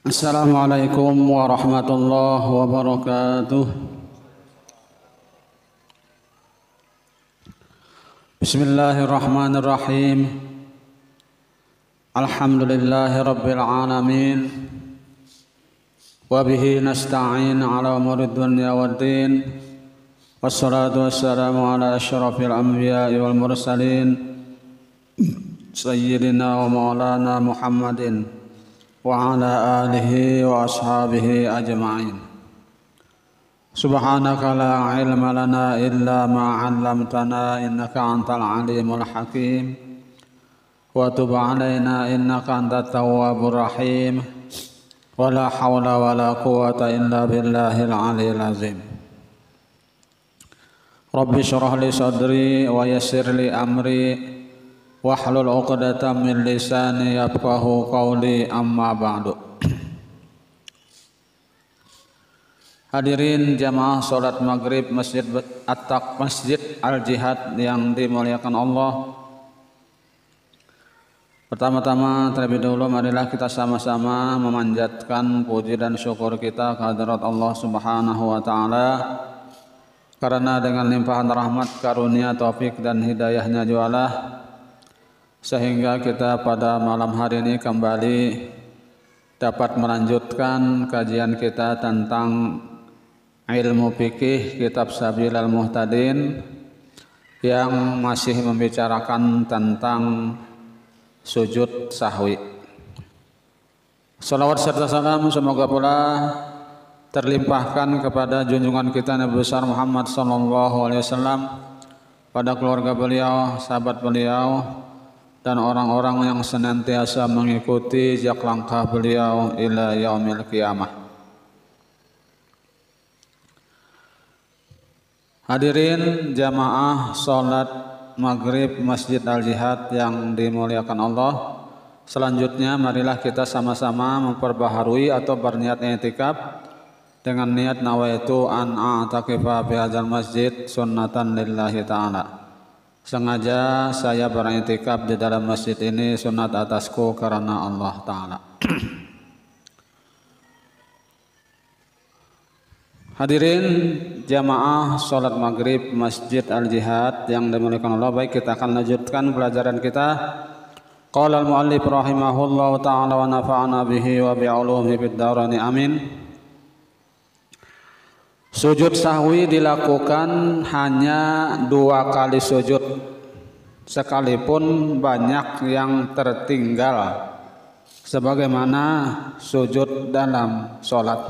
Assalamualaikum warahmatullahi wabarakatuh. Bismillahirrahmanirrahim. Alhamdulillahi rabbil alamin. Wa bihi nasta'in ala umuri dunya waddin. Wassalatu wassalamu ala asyrafil anbiya'i wal mursalin sayyidina wa maulana Muhammadin wa ala alihi wa ashabihi ajma'in. Subhanaka la ilma lana illa ma 'allamtana innaka antal alimul hakim wa tub 'alaina innaka antat tawwabur rahim wa la haula wa la quwwata illa billahil aliyyil azim. Rabbi shrah li sadri wa yassir li amri wahlul 'uqdatam min lisani yafqahu qawli, amma ba'du. Hadirin jamaah salat maghrib Masjid Al-Jihad yang dimuliakan Allah. Pertama-tama terlebih dahulu marilah kita sama-sama memanjatkan puji dan syukur kita kehadirat Allah Subhanahu wa taala, karena dengan limpahan rahmat, karunia, taufik dan hidayahnya jualah sehingga kita pada malam hari ini kembali dapat melanjutkan kajian kita tentang ilmu fikih kitab Sabilal Muhtadin yang masih membicarakan tentang sujud sahwi. Salawat serta salam semoga pula terlimpahkan kepada junjungan kita Nabi besar Muhammad SAW, pada keluarga beliau, sahabat beliau, dan orang-orang yang senantiasa mengikuti jejak langkah beliau ila yaumil qiyamah. Hadirin jamaah salat maghrib Masjid Al-Jihad yang dimuliakan Allah, selanjutnya marilah kita sama-sama memperbaharui atau berniat i'tikaf dengan niat nawaitu an a'takifa fi hadzal masjid sunnatan lillahi ta'ala. Sengaja saya beriktikaf di dalam masjid ini sunat atasku karena Allah Ta'ala. Hadirin jamaah salat maghrib Masjid Al-Jihad yang dimuliakan Allah, baik, kita akan lanjutkan pelajaran kita. Qala al-muallif rahimahullahu ta'ala wa nafa'ana bihi wa bi'ulumihi fid dharain amin. Sujud sahwi dilakukan hanya 2 kali sujud, sekalipun banyak yang tertinggal, sebagaimana sujud dalam sholat.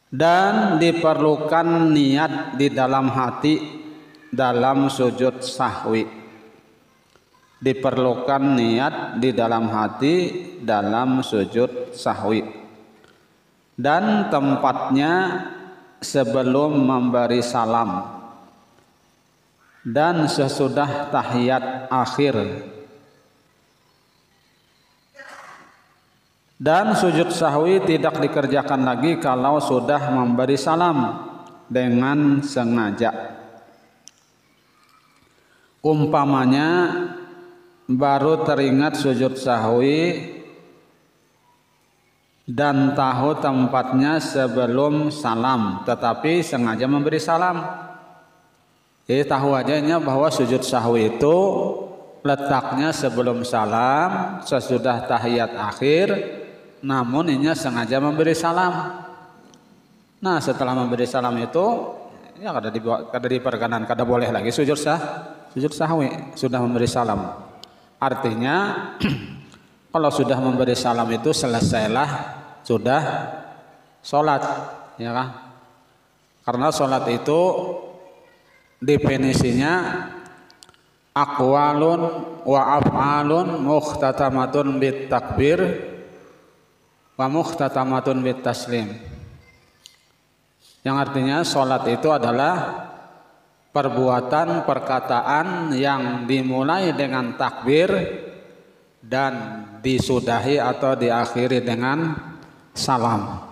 Dan diperlukan niat di dalam hati dalam sujud sahwi. Diperlukan niat di dalam hati dalam sujud sahwi, dan tempatnya sebelum memberi salam dan sesudah tahiyat akhir. Dan sujud sahwi tidak dikerjakan lagi kalau sudah memberi salam dengan sengaja. Umpamanya baru teringat sujud sahwi dan tahu tempatnya sebelum salam, tetapi sengaja memberi salam. Jadi tahu ajanya bahwa sujud sahwi itu letaknya sebelum salam, sesudah tahiyat akhir, namun ini sengaja memberi salam. Nah, setelah memberi salam itu ya kada diperkenan, kada boleh lagi sujud sahwi, sudah memberi salam. Artinya kalau sudah memberi salam itu selesailah sudah sholat, ya kan? Karena sholat itu definisinya aqwalun wa af'alun mukhtatamatun bit takbir wa mukhtatamatun bit taslim. Yang artinya sholat itu adalah perbuatan perkataan yang dimulai dengan takbir dan disudahi atau diakhiri dengan salam.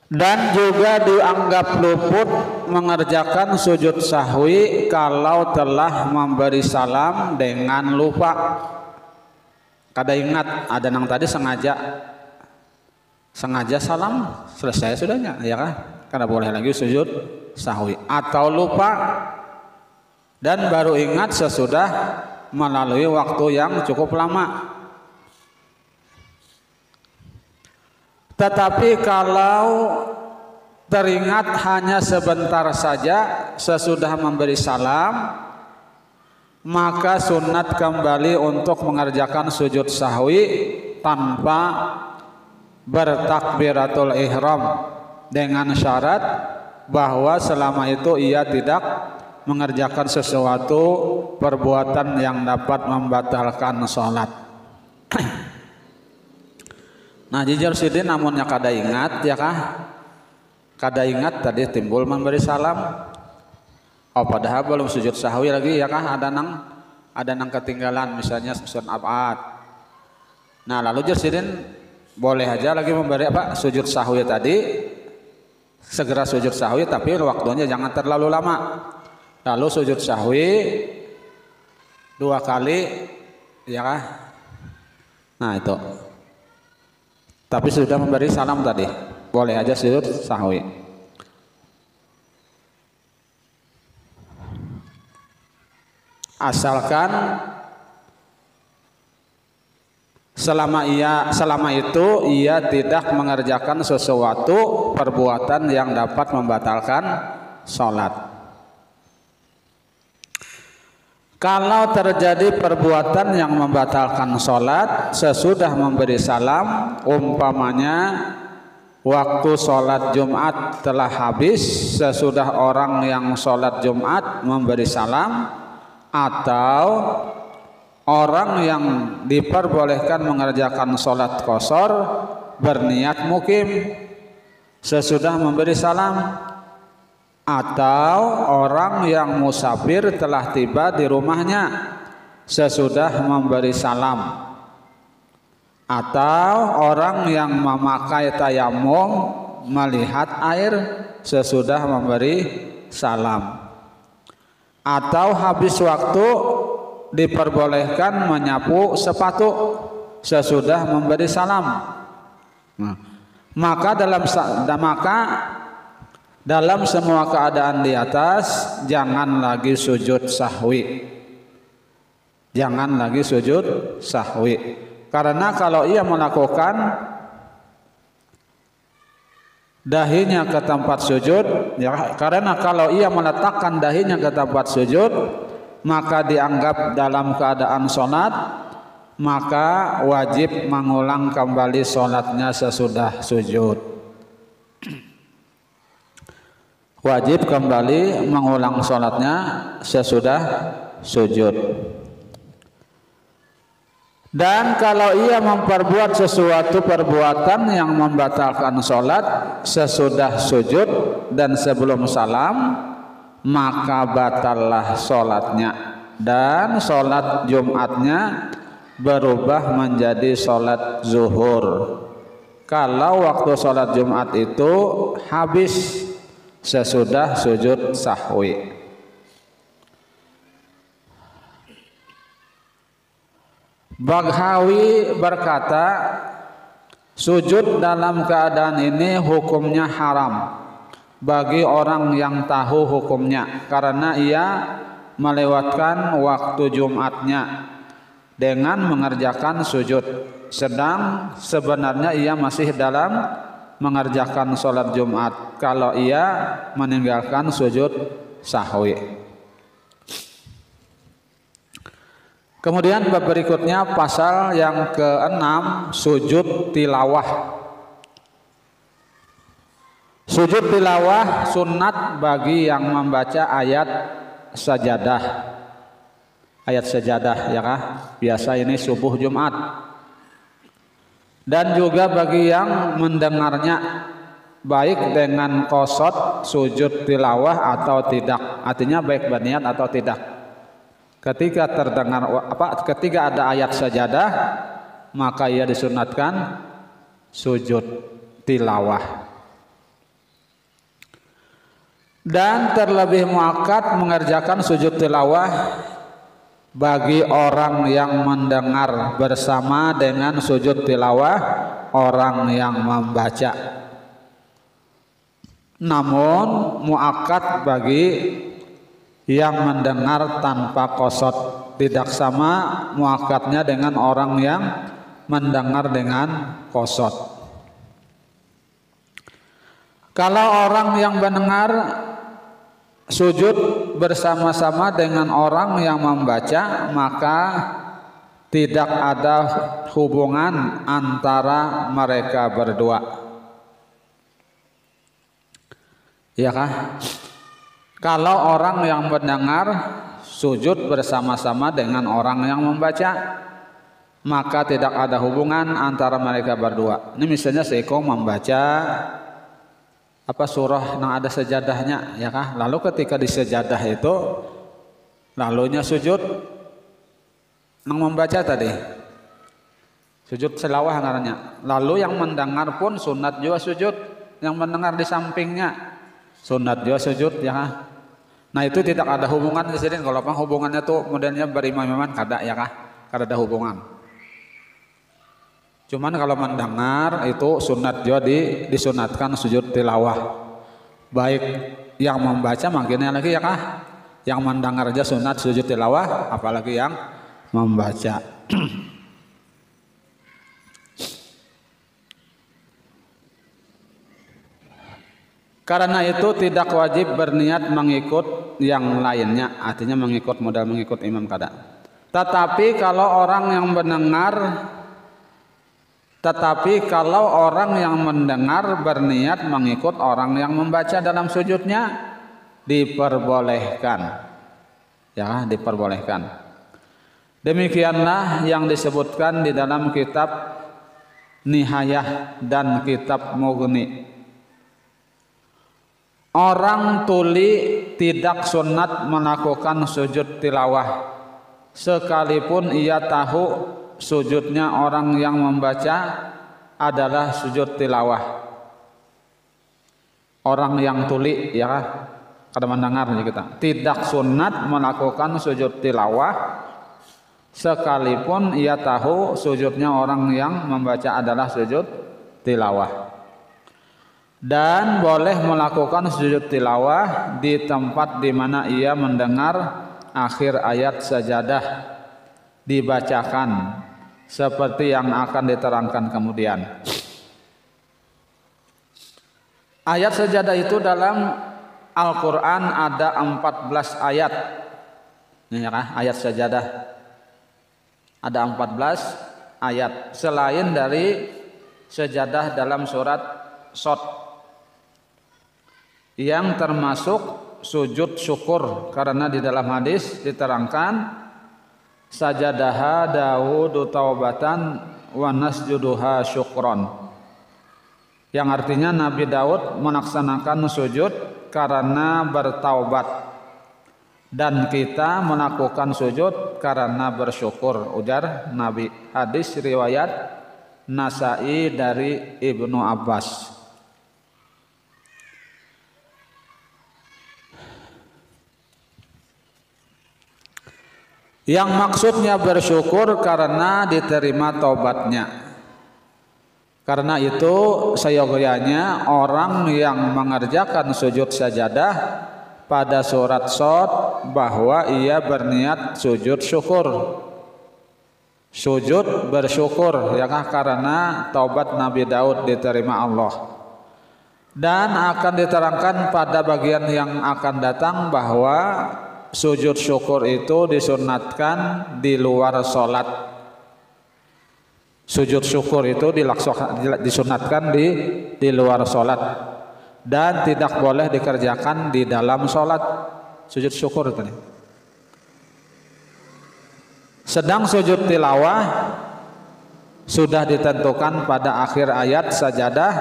Dan juga dianggap luput mengerjakan sujud sahwi kalau telah memberi salam dengan lupa. Kada ingat, ada nang tadi sengaja salam, selesai sudahnya, ya kan? Karena boleh lagi sujud sahwi. Atau lupa dan baru ingat sesudah melalui waktu yang cukup lama. Tetapi kalau teringat hanya sebentar saja sesudah memberi salam, maka sunat kembali untuk mengerjakan sujud sahwi tanpa bertakbiratul ihram, dengan syarat bahwa selama itu ia tidak mengerjakan sesuatu perbuatan yang dapat membatalkan sholat. Nah jujur sidin namunnya kada ingat, ya kah? Kada ingat tadi timbul memberi salam. Oh padahal belum sujud sahwi lagi, ya kah? Ada nang ketinggalan, misalnya sun abad. Nah lalu jujur sidin boleh aja lagi memberi sujud sahwi tadi, segera sujud sahwi, tapi waktunya jangan terlalu lama. Lalu sujud sahwi 2 kali, ya kah? Nah itu. Tapi sudah memberi salam tadi, boleh aja sujud sahwi. Asalkan selama itu ia tidak mengerjakan sesuatu perbuatan yang dapat membatalkan sholat. Kalau terjadi perbuatan yang membatalkan sholat sesudah memberi salam, umpamanya waktu sholat Jumat telah habis sesudah orang yang sholat Jumat memberi salam, atau orang yang diperbolehkan mengerjakan sholat qashar berniat mukim sesudah memberi salam, atau orang yang musafir telah tiba di rumahnya sesudah memberi salam, atau orang yang memakai tayamum melihat air sesudah memberi salam, atau habis waktu diperbolehkan menyapu sepatu sesudah memberi salam. Maka dalam semua keadaan di atas jangan lagi sujud sahwi. Jangan lagi sujud sahwi. Karena kalau ia melakukan dahinya ke tempat sujud, ya, karena kalau ia meletakkan dahinya ke tempat sujud, maka dianggap dalam keadaan sholat, maka wajib mengulang kembali sholatnya sesudah sujud. Wajib kembali mengulang sholatnya sesudah sujud. Dan kalau ia memperbuat sesuatu perbuatan yang membatalkan sholat sesudah sujud dan sebelum salam, maka batallah sholatnya, dan sholat Jumatnya berubah menjadi sholat zuhur kalau waktu sholat Jumat itu habis sesudah sujud sahwi. Baghawi berkata, sujud dalam keadaan ini hukumnya haram bagi orang yang tahu hukumnya, karena ia melewatkan waktu Jumatnya dengan mengerjakan sujud, sedang sebenarnya ia masih dalam mengerjakan sholat Jumat kalau ia meninggalkan sujud sahwi. Kemudian berikutnya pasal yang ke-6, sujud tilawah. Sujud tilawah sunat bagi yang membaca ayat sajadah. Ayat sajadah, ya kah? Biasa ini subuh Jumat. Dan juga bagi yang mendengarnya, baik dengan qasad sujud tilawah atau tidak, artinya baik berniat atau tidak. Ketika terdengar ketika ada ayat sajadah, maka ia disunatkan sujud tilawah. Dan terlebih muakkad mengerjakan sujud tilawah bagi orang yang mendengar bersama dengan sujud tilawah orang yang membaca. Namun muakkad bagi yang mendengar tanpa qasad, tidak sama muakkadnya dengan orang yang mendengar dengan qasad. Kalau orang yang mendengar sujud bersama-sama dengan orang yang membaca, maka tidak ada hubungan antara mereka berdua. Ya kah? Kalau orang yang mendengar sujud bersama-sama dengan orang yang membaca, maka tidak ada hubungan antara mereka berdua. Ini misalnya seiko membaca surah yang ada sejadahnya, ya kah? Lalu ketika di sejadah itu lalunya sujud yang membaca tadi sujud selawah ngarannya. Lalu yang mendengar pun sunat juga sujud, yang mendengar di sampingnya sunat juga sujud, ya kah? Nah itu tidak ada hubungan di sini. Kalau hubungannya tuh modelnya berimam-imaman kada, ya kah? Kada ada hubungan. Cuman kalau mendengar itu sunat juga disunatkan sujud tilawah. Baik yang membaca makinnya lagi, ya kah? Yang mendengar aja sunat sujud tilawah, apalagi yang membaca. Karena itu tidak wajib berniat mengikut yang lainnya, artinya mengikut modal mengikut imam kada. Tetapi kalau orang yang mendengar berniat mengikut orang yang membaca dalam sujudnya, diperbolehkan. Ya, diperbolehkan. Demikianlah yang disebutkan di dalam kitab Nihayah dan kitab Mughni. Orang tuli tidak sunat melakukan sujud tilawah sekalipun ia tahu sujudnya orang yang membaca adalah sujud tilawah. Orang yang tuli, ya kada mendengar kita, tidak sunat melakukan sujud tilawah sekalipun ia tahu sujudnya orang yang membaca adalah sujud tilawah. Dan boleh melakukan sujud tilawah di tempat di mana ia mendengar akhir ayat sajadah dibacakan, seperti yang akan diterangkan kemudian. Ayat sajadah itu dalam Al-Quran ada 14 ayat. Ini ya, ayat sajadah ada 14 ayat selain dari sajadah dalam surat Shad yang termasuk sujud syukur, karena di dalam hadis diterangkan sajadaha Daud taubatan wa nasjuduha syukron, yang artinya Nabi Daud melaksanakan sujud karena bertaubat dan kita melakukan sujud karena bersyukur, ujar Nabi. Hadis riwayat Nasai dari Ibnu Abbas. Yang maksudnya bersyukur karena diterima taubatnya. Karena itu sayogyanya orang yang mengerjakan sujud sajadah pada surat Shad bahwa ia berniat sujud syukur, sujud bersyukur, ya karena taubat Nabi Daud diterima Allah. Dan akan diterangkan pada bagian yang akan datang bahwa sujud syukur itu disunatkan di luar sholat. Sujud syukur itu disunatkan di luar sholat dan tidak boleh dikerjakan di dalam sholat. Sujud syukur itu nih. Sedang sujud tilawah sudah ditentukan pada akhir ayat sajadah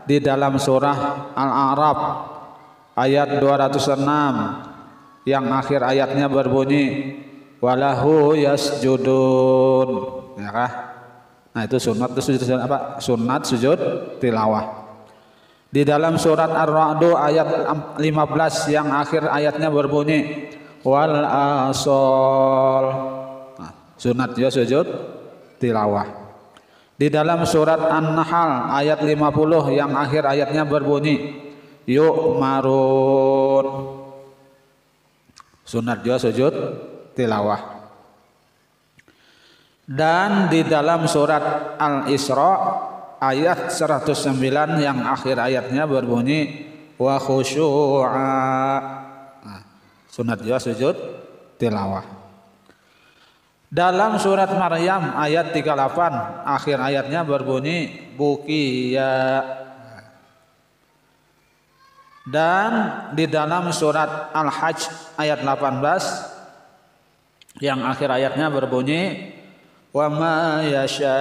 di dalam surah Al-A'raf ayat 206. Yang akhir ayatnya berbunyi walahu yasjudun, ya kah? Nah itu sunat, itu sujud apa? Sunat sujud tilawah. Di dalam surat Ar-Ra'd ayat 15 yang akhir ayatnya berbunyi wal asol. Nah, sunat juga sujud tilawah. Di dalam surat An-Nahl ayat 50 yang akhir ayatnya berbunyi yu'marun. Sunat juga sujud tilawah. Dan di dalam surat Al-Isra ayat 109 yang akhir ayatnya berbunyi wa khusyu'a. Nah, sunat juga sujud tilawah. Dalam surat Maryam ayat 38 akhir ayatnya berbunyi bukiya. Dan di dalam surat Al-Hajj ayat 18 yang akhir ayatnya berbunyi wa ma yasha.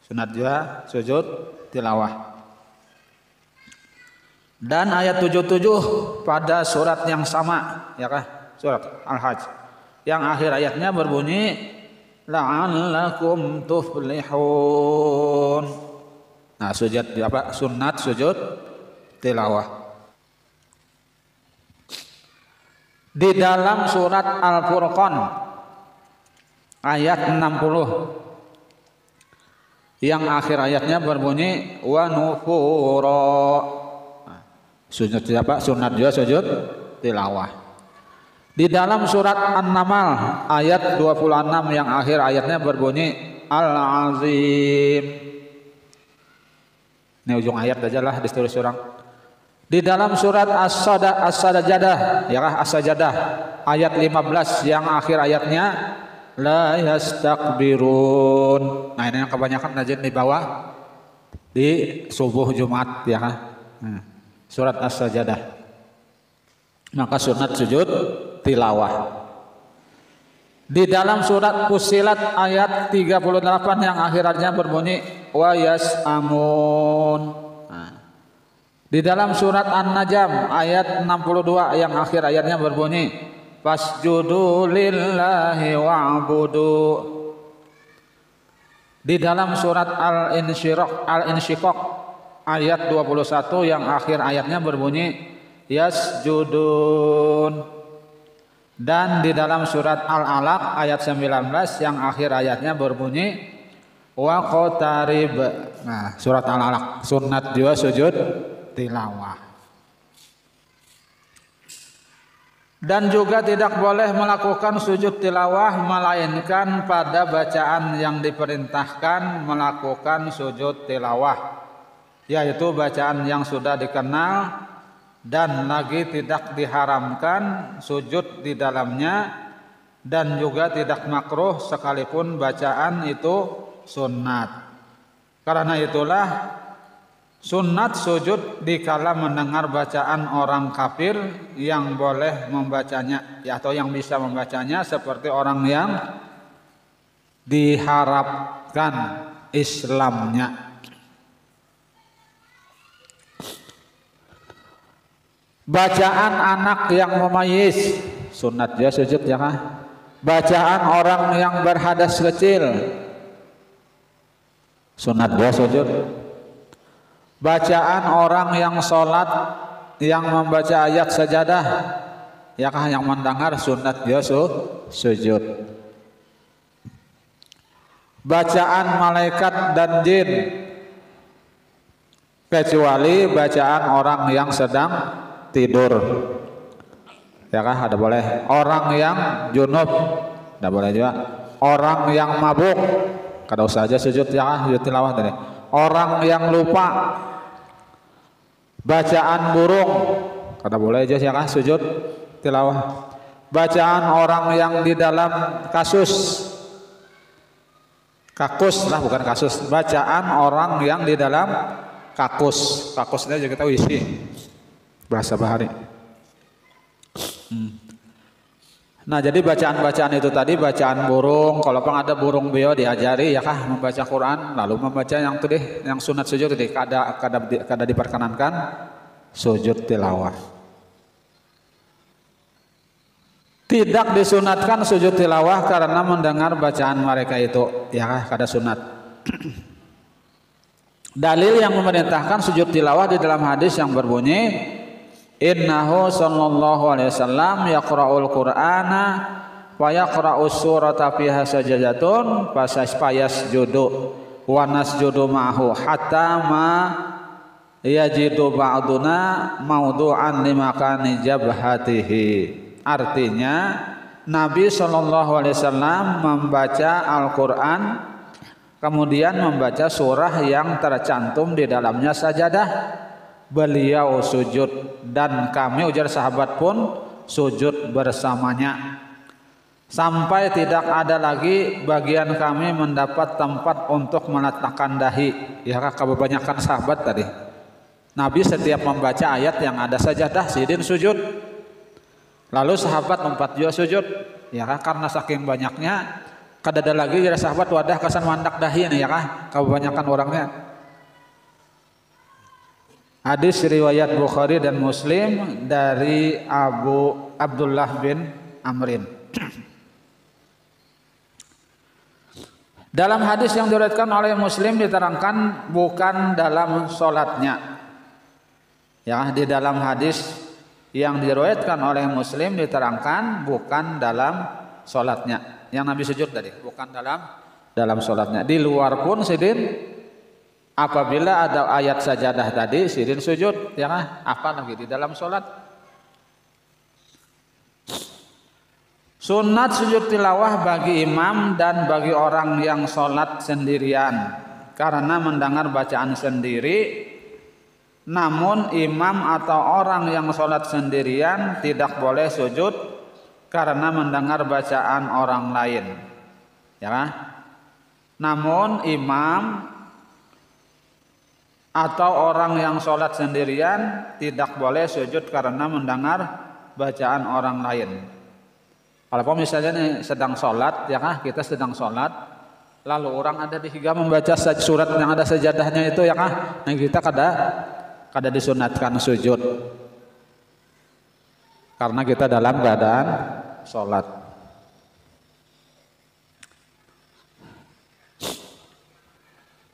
Sunat juga sujud tilawah. Dan ayat 77 pada surat yang sama, ya kah? Surat Al-Hajj. Yang akhir ayatnya berbunyi la'allakum tuflihun. Nah, sujud apa? Sunat sujud tilawah. Di dalam surat Al-Furqan ayat 60 yang akhir ayatnya berbunyi wa nufura. Nah, sujud apa? Sunat juga sujud tilawah. Di dalam surat An-Naml ayat 26 yang akhir ayatnya berbunyi Al-Azim. Ini ujung ayat aja lah ditulis orang. Di dalam surat As-Sajdah, ya kah? As-Sajdah ayat 15 yang akhir ayatnya la yastakbirun. Nah, ini yang kebanyakan najin di bawah di subuh Jumat, ya kan? Surat As-Sajdah. Maka sunat sujud tilawah. Di dalam surat Fussilat ayat 38 yang akhirnya berbunyi wa yas'amun. Di dalam surat An-Najm ayat 62 yang akhir ayatnya berbunyi fasjudu lillahi wa'budu. Di dalam surat Al-Insyiqaq ayat 21 yang akhir ayatnya berbunyi yasjudun. Dan di dalam surat Al-Alaq ayat 19 yang akhir ayatnya berbunyi wa qatarib. Nah, surat Al-Alaq sunat juga sujud tilawah. Dan juga tidak boleh melakukan sujud tilawah melainkan pada bacaan yang diperintahkan melakukan sujud tilawah, yaitu bacaan yang sudah dikenal dan lagi tidak diharamkan sujud di dalamnya, dan juga tidak makruh sekalipun bacaan itu sunnat. Karena itulah sunnat sujud dikala mendengar bacaan orang kafir yang boleh membacanya, ya, atau yang bisa membacanya, seperti orang yang diharapkan Islamnya. Bacaan anak yang memayis sunat dia sujud, ya kan? Bacaan orang yang berhadas kecil sunat dia sujud. Bacaan orang yang sholat yang membaca ayat sajadah, ya kah, yang mendengar sunat dia sujud. Bacaan malaikat dan jin kecuali bacaan orang yang sedang tidur, ya kah, ada boleh. Orang yang junub tidak boleh juga. Orang yang mabuk kada usah aja sujud, ya kah, sujud tilawah tadi. Orang yang lupa, bacaan burung kada boleh aja, ya kah, sujud tilawah. Bacaan orang yang di dalam kakus lah, bukan kasus. Bacaan orang yang di dalam kakusnya juga kita isi bahasa bahari. Nah, jadi bacaan-bacaan itu tadi bacaan burung. Kalau pun ada burung beo diajari, ya kah, membaca Quran, lalu membaca yang tadi, yang sunat sujud tadi, kada diperkenankan sujud tilawah. Tidak disunatkan sujud tilawah karena mendengar bacaan mereka itu, ya kah, kada sunat. Dalil yang memerintahkan sujud tilawah di dalam hadis yang berbunyi innahu sallallahu alaihi wasallam yaqra'ul qur'ana wa yaqra'us surata fiha sajadatun fayasjudu wa nasjudu ma'hu hatta ma yajidu ba'duna mawdu'an limakani jabhatihi. Artinya Nabi sallallahu alaihi wasallam membaca Al-Qur'an kemudian membaca surah yang tercantum di dalamnya sajadah. Beliau sujud dan kami, ujar sahabat, pun sujud bersamanya sampai tidak ada lagi bagian kami mendapat tempat untuk meletakkan dahi. Ya, kebanyakan sahabat tadi. Nabi setiap membaca ayat yang ada sajadah sidin sujud. Lalu sahabat empat juga sujud. Ya, karena saking banyaknya kada ada lagi jadi sahabat wadah kesan mandak dahi nih, ya kah kebanyakan orangnya. Hadis riwayat Bukhari dan Muslim dari Abdullah bin Amrin. Dalam hadis yang diriwayatkan oleh Muslim diterangkan bukan dalam sholatnya. Ya, di dalam hadis yang diriwayatkan oleh Muslim diterangkan bukan dalam sholatnya. Yang Nabi sujud tadi bukan dalam sholatnya. Di luar pun sidin apabila ada ayat sajadah tadi sidin sujud, ya kan? Apalagi di dalam sholat. Sunat sujud tilawah bagi imam dan bagi orang yang sholat sendirian karena mendengar bacaan sendiri. Namun imam atau orang yang sholat sendirian tidak boleh sujud karena mendengar bacaan orang lain, ya kan? Namun imam atau orang yang sholat sendirian tidak boleh sujud karena mendengar bacaan orang lain. Kalau misalnya nih sedang sholat, ya kan? Kita sedang sholat, lalu orang ada di higa membaca surat yang ada sajadahnya itu, ya kan? Nah kita kada disunatkan sujud karena kita dalam keadaan sholat.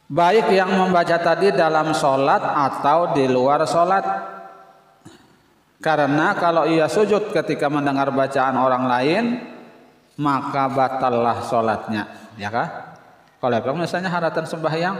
Baik yang membaca tadi dalam sholat atau di luar sholat. Karena kalau ia sujud ketika mendengar bacaan orang lain, maka batallah sholatnya, ya kan? Kalau misalnya haratan sembahyang